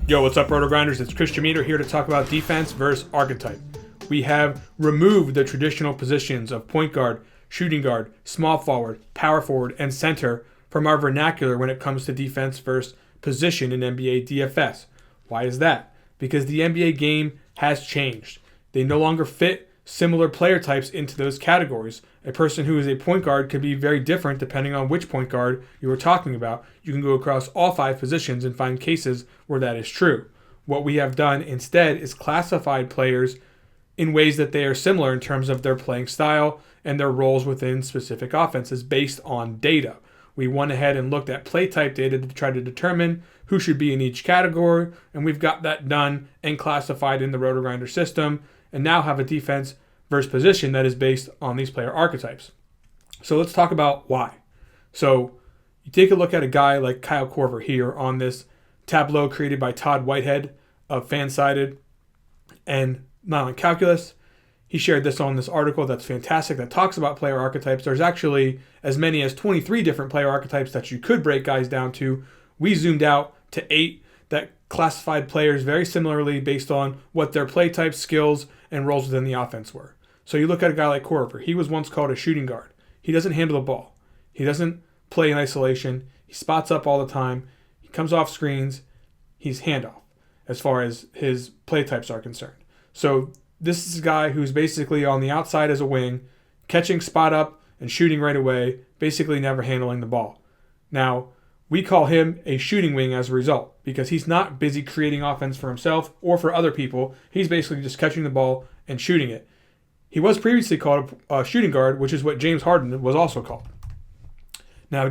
Yo, what's up, RotoGrinders? It's Gimino here to talk about defense versus archetype. We have removed the traditional positions of point guard, shooting guard, small forward, power forward, and center from our vernacular when it comes to defense versus position in NBA DFS. Why is that? Because the NBA game has changed. They no longer fit similar player types into those categories. A person who is a point guard could be very different depending on which point guard you are talking about. You can go across all 5 positions and find cases where that is true. What we have done instead is classified players in ways that they are similar in terms of their playing style and their roles within specific offenses based on data. We went ahead and looked at play type data to try to determine who should be in each category, and we've got that done and classified in the RotoGrinder system, and now have a defense versus position that is based on these player archetypes. So let's talk about why. So you take a look at a guy like Kyle Korver here on this tableau created by Todd Whitehead of Fansided and Nylon Calculus. He shared this on this article that's fantastic that talks about player archetypes. There's actually as many as 23 different player archetypes that you could break guys down to. We zoomed out to 8 that classified players very similarly based on what their play types, skills, and roles within the offense were. So you look at a guy like Korver. He was once called a shooting guard. He doesn't handle the ball. He doesn't play in isolation. He spots up all the time. He comes off screens. He's handoff as far as his play types are concerned. So this is a guy who's basically on the outside as a wing, catching spot up and shooting right away, basically never handling the ball. Now, we call him a shooting wing as a result because he's not busy creating offense for himself or for other people. He's basically just catching the ball and shooting it. He was previously called a shooting guard, which is what James Harden was also called. Now,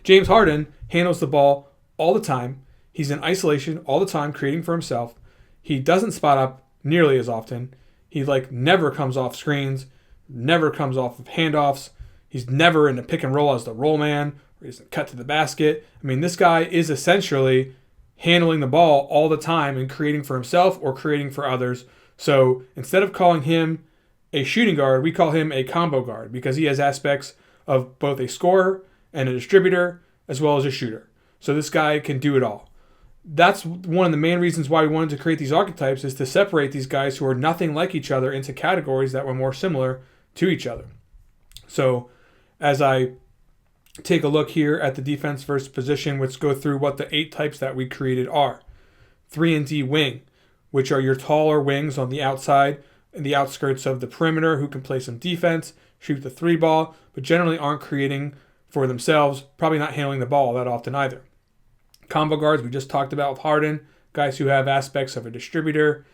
James Harden handles the ball all the time. He's in isolation all the time, creating for himself. He doesn't spot up nearly as often. He never comes off screens, never comes off of handoffs. He's never in a pick and roll as the roll man, or he's cut to the basket. I mean, this guy is essentially handling the ball all the time and creating for himself or creating for others. So instead of calling him a shooting guard, we call him a combo guard because he has aspects of both a scorer and a distributor as well as a shooter. So this guy can do it all. That's one of the main reasons why we wanted to create these archetypes, is to separate these guys who are nothing like each other into categories that were more similar to each other. So as I take a look here at the defense versus position, let's go through what the 8 types that we created are. 3-and-D wing, which are your taller wings on the outside and the outskirts of the perimeter who can play some defense, shoot the 3 ball, but generally aren't creating for themselves, probably not handling the ball that often either. Combo guards, we just talked about with Harden, guys who have aspects of a distributor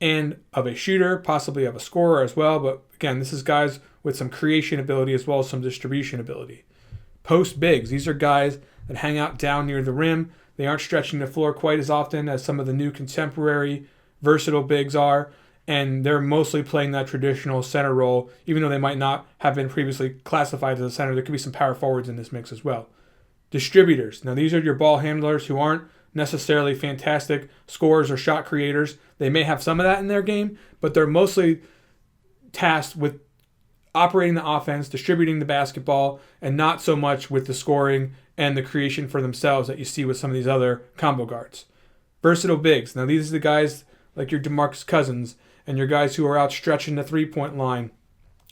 and of a shooter, possibly of a scorer as well. But again, this is guys with some creation ability as well as some distribution ability. Post bigs, these are guys that hang out down near the rim. They aren't stretching the floor quite as often as some of the new contemporary versatile bigs are, and they're mostly playing that traditional center role, even though they might not have been previously classified as a center. There could be some power forwards in this mix as well. Distributors. Now, these are your ball handlers who aren't necessarily fantastic scorers or shot creators. They may have some of that in their game, but they're mostly tasked with operating the offense, distributing the basketball, and not so much with the scoring and the creation for themselves that you see with some of these other combo guards. Versatile bigs. Now, these are the guys like your DeMarcus Cousins and your guys who are out stretching the three-point line.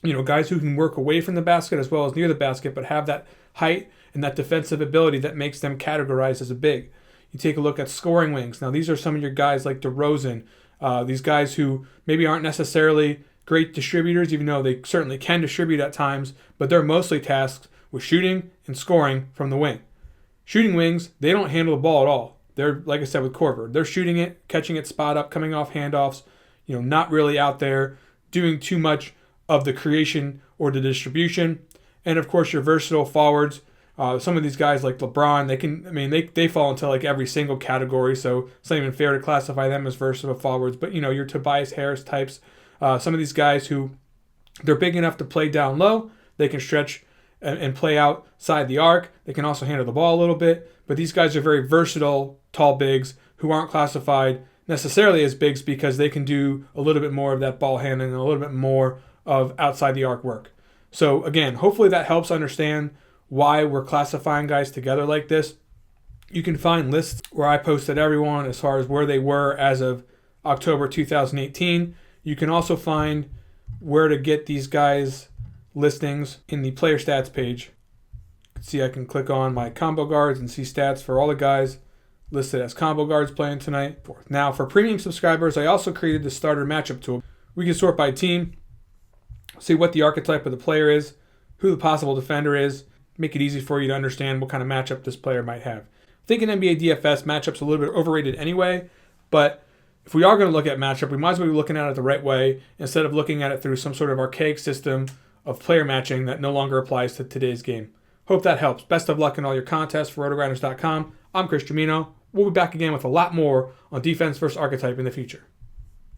You know, guys who can work away from the basket as well as near the basket, but have that height and that defensive ability that makes them categorized as a big. You take a look at scoring wings. Now, these are some of your guys like DeRozan, these guys who maybe aren't necessarily great distributors, even though they certainly can distribute at times, but they're mostly tasked with shooting and scoring from the wing. Shooting wings, they don't handle the ball at all. They're, like I said with Korver, they're shooting it, catching it spot up, coming off handoffs, not really out there doing too much of the creation or the distribution. And of course, your versatile forwards. Some of these guys like LeBron, they fall into every single category, so it's not even fair to classify them as versatile forwards. But your Tobias Harris types, some of these guys who they're big enough to play down low, they can stretch and play outside the arc. They can also handle the ball a little bit. But these guys are very versatile, tall bigs who aren't classified necessarily as bigs because they can do a little bit more of that ball handling and a little bit more of outside the arc work. So again, hopefully that helps understand why we're classifying guys together like this. You can find lists where I posted everyone as far as where they were as of October 2018. You can also find where to get these guys' listings in the player stats page. See, I can click on my combo guards and see stats for all the guys listed as combo guards playing tonight. Now, for premium subscribers, I also created the starter matchup tool. We can sort by team, see what the archetype of the player is, who the possible defender is, make it easy for you to understand what kind of matchup this player might have. I think in NBA DFS, matchup's a little bit overrated anyway, but if we are going to look at matchup, we might as well be looking at it the right way instead of looking at it through some sort of archaic system of player matching that no longer applies to today's game. Hope that helps. Best of luck in all your contests for RotoGrinders.com. I'm Chris Gimino. We'll be back again with a lot more on defense versus archetype in the future.